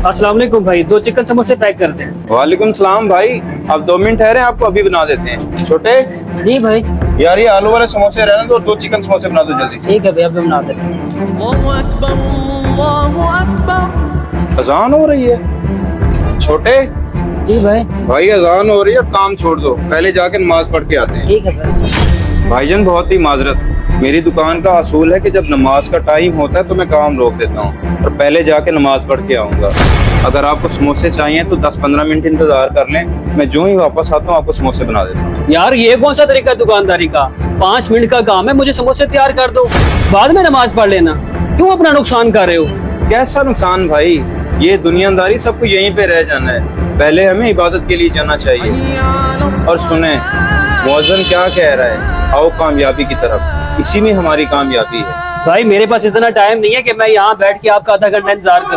अस्सलाम वालेकुम भाई, 2 चिकन समोसे पैक कर दें। वालेकुम सलाम भाई, अब 2 मिनट ठहरे, आपको अभी बना देते हैं। छोटे जी भाई, यार, ये आलू वाले समोसे रहने दो, 2 चिकन समोसे बना दो जल्दी। ठीक है भाई, अभी बना दें। अजान हो रही है। छोटे जी भाई, भाई, अजान हो रही है, काम छोड़ दो, पहले जाके नमाज पढ़ के आते हैं। ठीक है भाई। भाईजान, बहुत ही माजरत, मेरी दुकान का असूल है कि जब नमाज का टाइम होता है तो मैं काम रोक देता हूँ और पहले जाके नमाज पढ़ के आऊँगा। अगर आपको समोसे चाहिए तो 10-15 मिनट इंतजार कर लें, मैं जो ही वापस आता हूँ आपको समोसे बना देता हूँ। यार, ये कौन सा तरीका है दुकानदारी का? 5 मिनट का काम है, मुझे समोसे तैयार कर दो, बाद में नमाज पढ़ लेना। क्यों अपना नुकसान कर रहे हो? कैसा नुकसान भाई, ये दुनियादारी, सबको यहीं पे रह जाना है, पहले हमें इबादत के लिए जाना चाहिए। और सुने, मौज़न क्या कह रहा है, आओ कामयाबी की तरफ, इसी में हमारी कामयाबी है। भाई, मेरे पास इतना टाइम नहीं है कि मैं यहाँ बैठ के आपका आधा घंटा इंतजार करूँ।